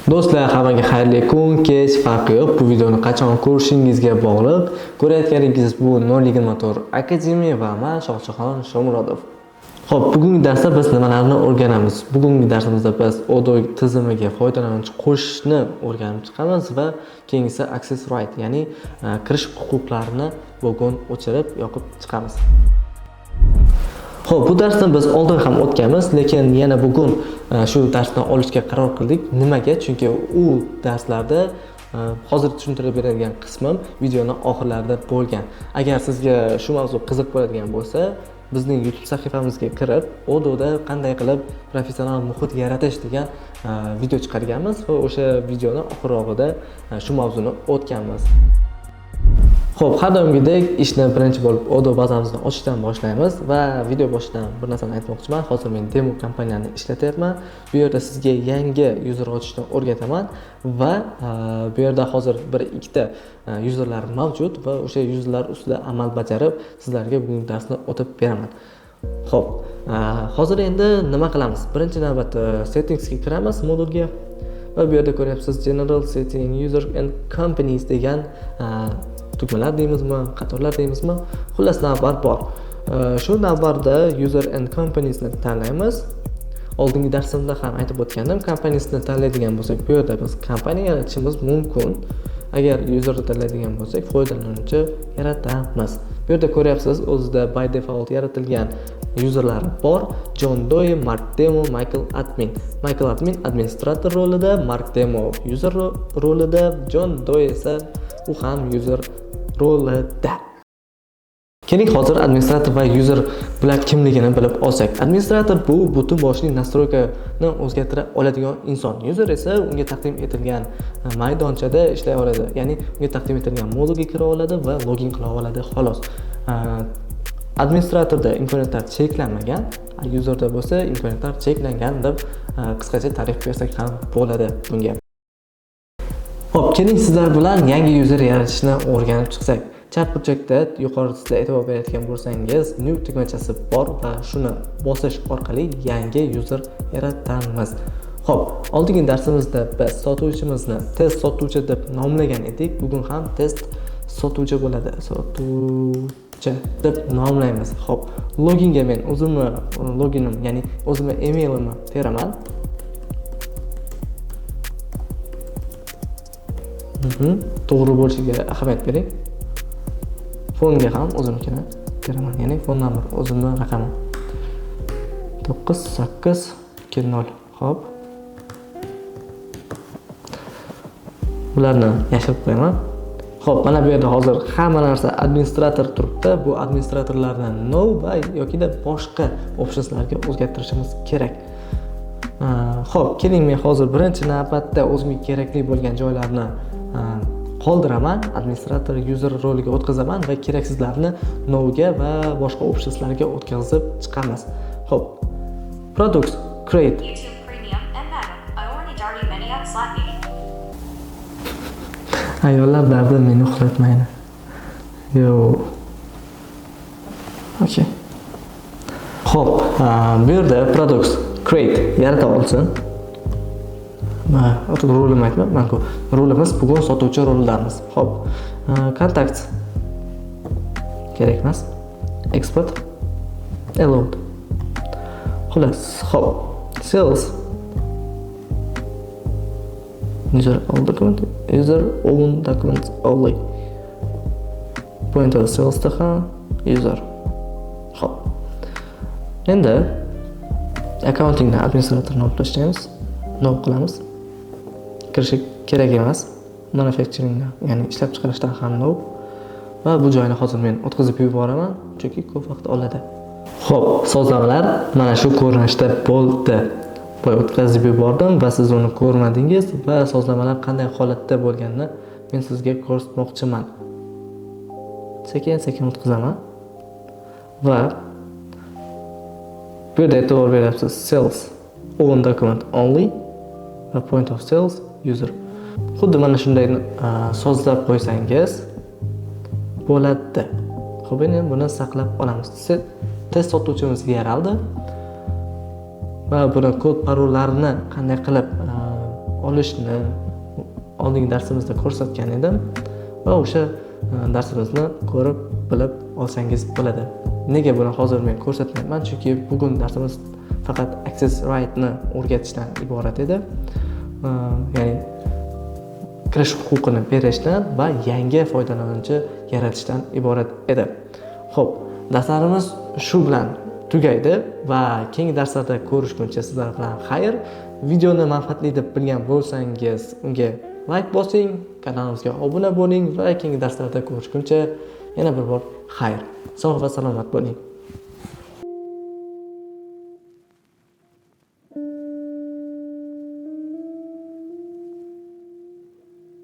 Do'stlar, hammaga xayrli kun, kech farqi yo'q. Bu videoni qachon ko'rishingizga bog'liq. Ko'rayotganingiz bu 024 Akademiya va men Shohjahon Shomurodov. Xo'p, bugungi darsda biz nimalarni o'rganamiz? Bugungi darsimizda biz Odo tizimiga foydalanuvchi qo'shishni o'rganib chiqamiz va keyingisi access right, ya'ni kirish huquqlarini bugun o'chirib, yoqib chiqamiz. Xo'p, bu darsni biz oldin ham o'tganmiz, lekin yana bugun shu darsni olishga qaror qildik. Nimaga? Chunki u darslarda hozir tushuntirib beradigan qismim videoni oxirlarida bo'lgan. Agar sizga shu mavzu qiziq bo'ladigan bo'lsa, bizning YouTube sahifamizga kirib, Ododa qanday qilib professional muhit yaratish degan video chiqarganmiz va o'sha videoni oxirrog'ida shu mavzuni o'tganmiz. Xo'p, har doimgidek ishni birinchi bo'lib Odo bazamizni ochishdan boshlaymiz va video boshidan bir narsani aytmoqchiman. Hozir men demo kompaniyani ishlatyapman. Bu yerda sizga yangi user ochishni o'rgataman va bu yerda hozir 1-2 ta userlar mavjud va o'sha userlar ustida amal bajarib sizlarga bugun darsni o'tib beraman. Xo'p, hozir endi nima qilamiz? Birinchi navbatda settingsga kiramiz, modulga. Va bu yerda ko'ryapsiz general setting, user and companies degan tugmalar deymizmi, qatorlar deymizmi? Xullas navbar bor. Shu navbarda user and companies ni tanlaymiz. Oldingi darsimda ham aytib o'tgandim, companiesni tanlaydigan bo'lsak, bu yerda biz kompaniya yaratishimiz mumkin. Agar userni tanlaydigan bo'lsak, foydalanuvchi yaratamiz. Bu yerda ko'ryapsiz, o'zida by default yaratilgan userlar bor. John Doe, Mark Demo, Michael Admin. Michael Admin administrator rolida, Mark Demo user rolida, John Doe esa u ham user rolida. Keling hozir administrator va user bular kimligini bilib olsak. Administrator bu butun boshli nastroykani o'zgartira oladigan inson. User esa unga taqdim etilgan maydonchada ishlay oladi. Ya'ni unga taqdim etilgan modulga kira oladi va login qila oladi, xolos. Administratorda imkoniyatlar cheklanmagan, userda bo'lsa imkoniyatlar cheklangan deb qisqacha ta'rif bersak ham bo'ladi bunga. Xo'p, keling sizlar bilan yangi user yaratishni o'rganib chiqsak. Chat burchakda yuqorisida e'tibor berayotgan bo'lsangiz, new tugmachasi bor va shuni bosish orqali yangi user yaratamiz. Xo'p, oldingi darsimizda biz sotuvchimizni test sotuvchi deb nomlagan edik. Bugun ham test sotuvchi bo'ladi. Sotuvchi deb nomlaymiz. Xo'p, loginga men o'zimni loginim, ya'ni o'zimni emailimni teraman. To'g'ri bo'lishiga ahamiyat bering. Fonga ham o'zimnikini teraman, ya'ni fon nomer o'zimning raqamim 9820. Xo'p. Bularni yashirib qo'yaman. Xo'p, mana bu yerda hozir hamma narsa administrator turibdi. Bu administratorlarni no va yokida boshqa optionslarga o'zgartirishimiz kerak. Xo'p, keling men hozir birinchi navbatda o'zimga kerakli bo'lgan joylarni qoldiraman, administrator user roliga o'tkazaman va keraksizlarni no ga va boshqa optionslarga o'tkazib chiqamiz. Xo'p. Products create. Ayollar dardi meni uxlatmaydi. Yo. Okay. Xo'p, bu yerda products create yarata olsin. Rolim aytmayman-ku. Rolimiz bugun sotuvchi rollarimiz. Xo'p. Contacts kerak emas. Export allowed. Xo'las, xo'p. Sales user all document, user own documents only. Point of sales taha user. Xo'p. Endi accountingni administratorni olib tashlaymiz. No qilamiz. Kirishi kerak emas. Manufacturingdan, ya'ni ishlab chiqarishdan ham no. Va bu joyni hozir men o'tkazib yuboraman, chunki ko'p vaqt oladi. Xo'p, sozlamalar mana shu ko'rinishda bo'ldi. Boy o'tkazib yubordim va siz uni ko'rmadingiz va sozlamalar qanday holatda bo'lganini men sizga ko'rsatmoqchiman. Sekin-sekin o'tkazaman. Va bu yerda e'tibor beryapsiz, sales own document only va point of sales user. Xuddi mana shunday sozlab qo'ysangiz bo'ladi. Xo'p, endi buni saqlab olamiz. Test sotuvchimiz yaraldi. Va buni kod parollarini qanday qilib olishni oldingi darsimizda ko'rsatgan edim va o'sha darsimizni ko'rib bilib olsangiz bo'ladi. Nega buni hozir men ko'rsatmayman? Chunki bugun darsimiz faqat access right'ni o'rgatishdan iborat edi. Ya'ni kirish huquqini berishdan va yangi foydalanuvchi yaratishdan iborat edi. Xo'p, darslarimiz shu bilan tugaydi va keyingi darslarda ko'rishguncha sizlar bilan xayr. Videoni manfaatli deb bilgan bo'lsangiz, unga like bosing, kanalimizga obuna bo'ling va keyingi darslarda ko'rishguncha yana bir bor xayr. Sog' va salomat bo'ling.